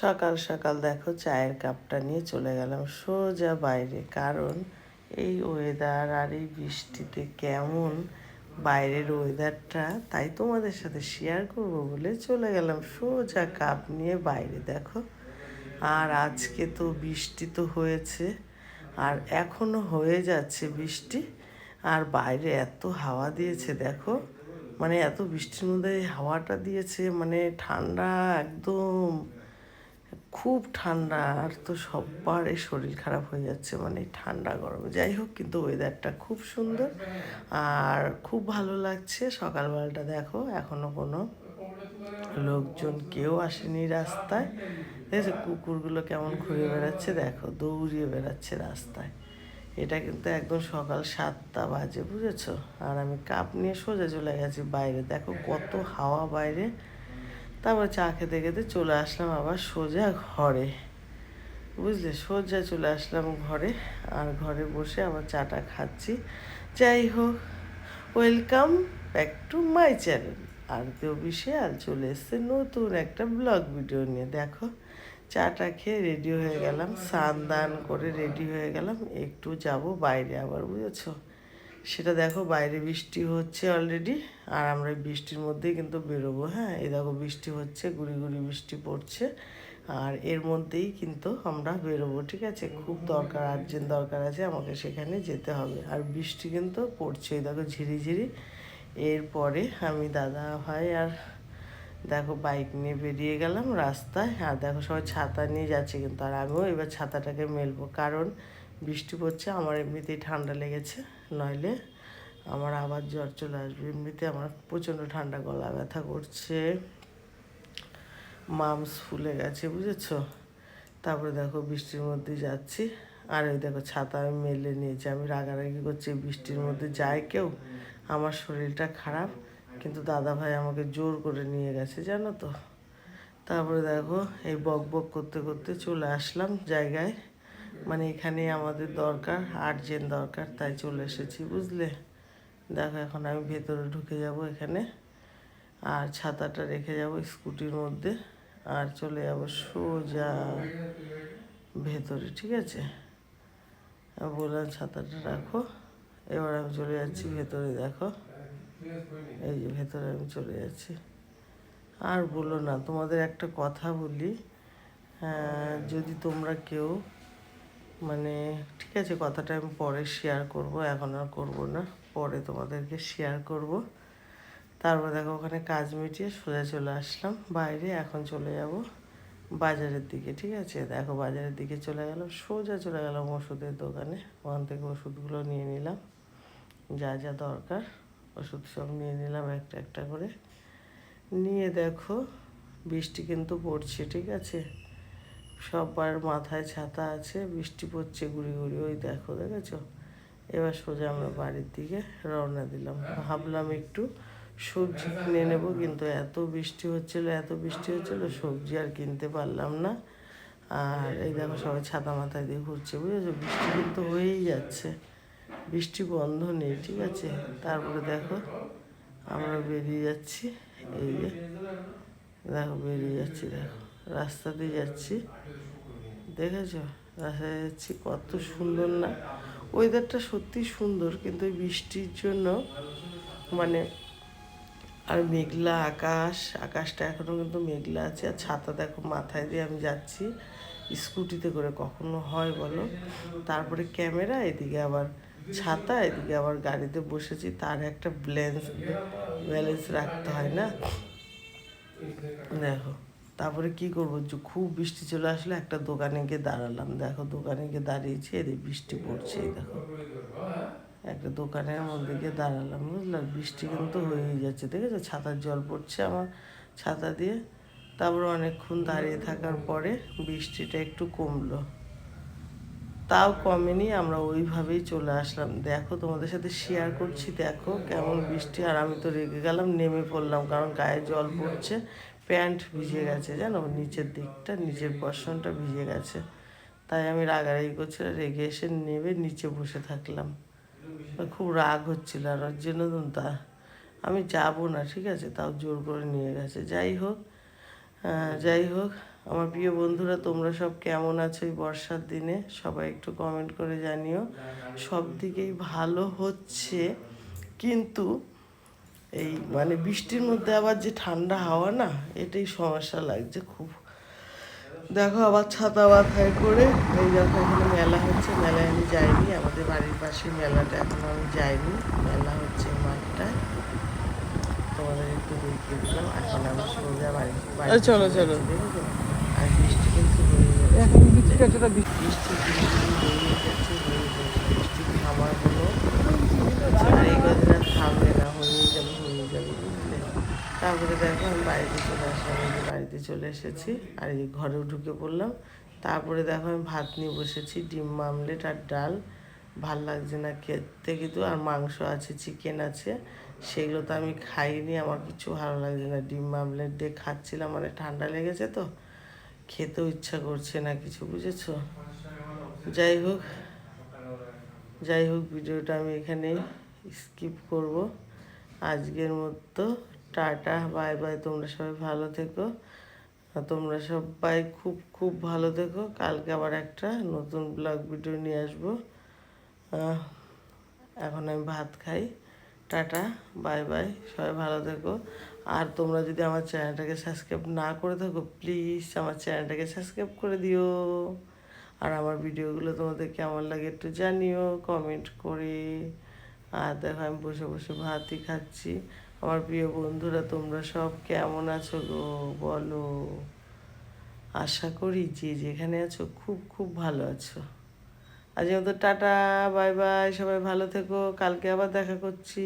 সকাল সকাল দেখো চায়ের কাপটা নিয়ে চলে গেলাম সোজা বাইরে, কারণ এই ওয়েদার আর এই বৃষ্টিতে কেমন বাইরের ওয়েদারটা, তাই তোমাদের সাথে শেয়ার করবো বলে চলে গেলাম সোজা কাপ নিয়ে বাইরে। দেখো, আর আজকে তো বৃষ্টি তো হয়েছে, আর এখনো হয়ে যাচ্ছে বৃষ্টি। আর বাইরে এত হাওয়া দিয়েছে দেখো, মানে এত বৃষ্টির মধ্যে হাওয়াটা দিয়েছে, মানে ঠান্ডা একদম, খুব ঠান্ডা। আর তো সব্বারই শরীর খারাপ হয়ে যাচ্ছে, মানে ঠান্ডা গরমে। যাই হোক, কিন্তু ওয়েদারটা খুব সুন্দর আর খুব ভালো লাগছে। সকালবেলাটা দেখো, এখনো কোনো লোকজন কেউ আসেনি রাস্তায়। দেখেছো কুকুরগুলো কেমন ঘুরে বেড়াচ্ছে, দেখো দৌড়িয়ে বেড়াচ্ছে রাস্তায়। এটা কিন্তু একদম সকাল 7টা বাজে, বুঝেছো? আর আমি কাপ নিয়ে সোজা চলে গেছি বাইরে। দেখো কত হাওয়া বাইরে। তারপর চা খেতে খেতে চলে আসলাম আবার সোজা ঘরে, বুঝলে? সোজা চলে আসলাম ঘরে, আর ঘরে বসে আবার চাটা খাচ্ছি। যাই হোক, welcome back to my channel. আর কেউ বিশাল চলে এসছে নতুন একটা ব্লগ ভিডিও নিয়ে। দেখো, চাটা খেয়ে রেডি হয়ে গেলাম, স্নান দান করে রেডি হয়ে গেলাম, একটু যাব বাইরে আবার, বুঝেছো? সেটা দেখো, বাইরে বৃষ্টি হচ্ছে অলরেডি, আর আমরা বৃষ্টির মধ্যেই কিন্তু বেরোবো। হ্যাঁ, এই দেখো বৃষ্টি হচ্ছে, গুড়ি গুড়ি বৃষ্টি পড়ছে, আর এর মধ্যেই কিন্তু আমরা বেরোবো, ঠিক আছে? খুব দরকার, আর্জেন্ট দরকার আছে, আমাকে সেখানে যেতে হবে। আর বৃষ্টি কিন্তু পড়ছে, এই দেখো ঝিরিঝিরি। এরপরে আমি দাদা ভাই আর দেখো বাইক নিয়ে বেরিয়ে গেলাম রাস্তায়। আর দেখো সবাই ছাতা নিয়ে যাচ্ছে কিন্তু, আর আমিও এবার ছাতাটাকে মেলবো, কারণ বৃষ্টি পড়ছে। আমার এমনিতেই ঠান্ডা লেগেছে, নইলে আমার আবার জ্বর চলে আসবে। এমনিতে আমার প্রচণ্ড ঠান্ডা, গলা ব্যথা করছে, মামস ফুলে গেছে, বুঝেছো? তারপরে দেখো বৃষ্টির মধ্যে যাচ্ছি, আর ওই দেখো ছাতা আমি মেলে নিয়েছি। আমি রাগারাগি করছি, বৃষ্টির মধ্যে যায় কেউ, আমার শরীরটা খারাপ, কিন্তু দাদা ভাই আমাকে জোর করে নিয়ে গেছে, জানো তো? তারপরে দেখো এই বক বক করতে করতে চলে আসলাম জায়গায়, মানে এখানে আমাদের দরকার, আর্জেন্ট দরকার, তাই চলে এসেছি, বুঝলে? দেখো এখন আমি ভেতরে ঢুকে যাব এখানে, আর ছাতাটা রেখে যাব স্কুটির মধ্যে, আর চলে যাব সোজা ভেতরে, ঠিক আছে? বললাম ছাতাটা রাখো, এবার আমি চলে যাচ্ছি ভেতরে। দেখো এই যে ভেতরে আমি চলে যাচ্ছি। আর বলো না, তোমাদের একটা কথা বলি, যদি তোমরা কেউ, মানে ঠিক আছে, কথাটা আমি পরে শেয়ার করব, এখন আর করবো না, পরে তোমাদেরকে শেয়ার করব। তারপর দেখো ওখানে কাজ মিটিয়ে সোজা চলে আসলাম বাইরে, এখন চলে যাব বাজারের দিকে, ঠিক আছে? দেখো বাজারের দিকে চলে গেলাম, সোজা চলে গেলাম ওষুধের দোকানে, ওখান থেকে ওষুধগুলো নিয়ে নিলাম, যা যা দরকার ওষুধ সব নিয়ে নিলাম একটা একটা করে। নিয়ে দেখো বৃষ্টি কিন্তু পড়ছে, ঠিক আছে? সবার মাথায় ছাতা আছে, বৃষ্টি পড়ছে গুড়ি গুড়ি, ওই দেখো, দেখেছো? এবার সোজা আমরা বাড়ির দিকে রওনা দিলাম। ভাবলাম একটু সবজি কিনে নেবো, কিন্তু এত বৃষ্টি হচ্ছিলো, এত বৃষ্টি হচ্ছিলো, সবজি আর কিনতে পারলাম না। আর এই দেখো সবাই ছাতা মাথায় দিয়ে ঘুরছে, বুঝেছো? বৃষ্টি কিন্তু হয়েই যাচ্ছে, বৃষ্টি বন্ধ নেই, ঠিক আছে? তারপরে দেখো আমরা বেরিয়ে যাচ্ছি, এই যে দেখো বেরিয়ে যাচ্ছি, দেখো রাস্তা দিয়ে যাচ্ছি, দেখেছো? রাস্তায় যাচ্ছি, কত সুন্দর না ওয়েদারটা? সত্যি সুন্দর, কিন্তু ওই বৃষ্টির জন্য মানে, আর মেঘলা আকাশ, আকাশটা এখনও কিন্তু মেঘলা আছে। আর ছাতা দেখো মাথায় দিয়ে আমি যাচ্ছি স্কুটিতে করে, কখনো হয় বলো? তারপরে ক্যামেরা, এদিকে আবার ছাতা, এদিকে আবার গাড়িতে বসেছি, তার একটা ব্যালেন্স রাখতে হয় না? দেখো, তারপরে কি করবো, খুব বৃষ্টি চলে আসলে একটা দোকানে গিয়ে দাঁড়ালাম। দেখো দোকানে গিয়ে দাঁড়িয়েছি, এদিকে বৃষ্টি পড়ছে, এই দেখো একটা দোকানের মধ্যে গিয়ে দাঁড়ালাম, বুঝলাম? বৃষ্টি কিন্তু হয়েই যাচ্ছে, দেখেছো? ছাতার জল পড়ছে আমার ছাতা দিয়ে। তারপর অনেকক্ষণ দাঁড়িয়ে থাকার পরে বৃষ্টিটা একটু কমলো, তাও কমেনি, আমরা ওইভাবেই চলে আসলাম। দেখো তোমাদের সাথে শেয়ার করছি, দেখো কেমন বৃষ্টি। আর আমি তো রেগে গেলাম, নেমে পড়লাম, কারণ গায়ে জল পড়ছে, প্যান্ট ভিজে গেছে, জানো? নিচের দিকটা, নিচের পশনটা ভিজে গেছে, তাই আমি রাগারাগি করছিলাম, রেগে এসে নেমে নিচে বসে থাকলাম। খুব রাগ হচ্ছিল, আর ওর জন্য তা আমি যাবো না, ঠিক আছে? তাও জোর করে নিয়ে গেছে। যাই হোক, যাই হোক, আমার প্রিয় বন্ধুরা, তোমরা সব কেমন আছো এই বর্ষার দিনে? সবাই একটু কমেন্ট করে জানিও। সব দিকেই ভালো হচ্ছে, কিন্তু এই মানে বৃষ্টির মধ্যে আবার যে ঠান্ডা হাওয়া না, এটাই সমস্যা লাগছে খুব। দেখো আবার ছাতা মাথায় করে, এই দেখো এখানে মেলা হচ্ছে, মেলায় আমি যাইনি, আমাদের বাড়ির পাশে মেলাটা, এখনো আমি যাইনি। মেলা হচ্ছে মাঠটায়, তোমাদের একটু দেখিয়ে দিলাম। এখন আমি সোজা বাড়ি চলো চলো, দেখেছো? আর বৃষ্টি কিন্তু হয়ে যাচ্ছে, এখন বৃষ্টি এতটা বৃষ্টি হয়ে যাচ্ছে, বৃষ্টি থামার কোনো আর এই কদিন আর থামবে না, হয়ে যাবে বুঝলে। তারপরে দেখো আমি বাড়িতে চলে আসলাম, এই যে বাড়িতে চলে এসেছি, আর এই ঘরেও ঢুকে পড়লাম। তারপরে দেখো আমি ভাত নিয়ে বসেছি, ডিম আমলেট আর ডাল। ভাল লাগছে না খেতে কিন্তু, আর মাংস আছে, চিকেন আছে, সেগুলো তো আমি খাইনি, আমার কিছু ভালো লাগছে না। ডিম আমলেট দিয়ে খাচ্ছিলাম, মানে ঠান্ডা লেগেছে তো, খেতেও ইচ্ছা করছে না কিছু, বুঝেছো? যাই হোক ভিডিওটা আমি এখানে স্কিপ করব আজকের মতো। টাটা, বাই বাই, তোমরা সবাই ভালো থেকো। তোমরা সবাই খুব খুব ভালো থেকো। কালকে আবার একটা নতুন ব্লগ ভিডিও নিয়ে আসবো। এখন আমি ভাত খাই। টাটা, বাই বাই, সবাই ভালো থেকো। আর তোমরা যদি আমার চ্যানেলটাকে সাবস্ক্রাইব না করে থাকো, প্লিজ আমার চ্যানেলটাকে সাবস্ক্রাইব করে দিও। আর আমার ভিডিওগুলো তোমাদের কেমন লাগে একটু জানিও কমেন্ট করে। আর দেখো আমি বসে বসে ভাতই খাচ্ছি। আমার প্রিয় বন্ধুরা, তোমরা সব কেমন আছো গো বলো? আশা করি যে যেখানে আছো খুব খুব ভালো আছো। আজকের মতো টাটা, বাই বাই, সবাই ভালো থেকো, কালকে আবার দেখা করছি।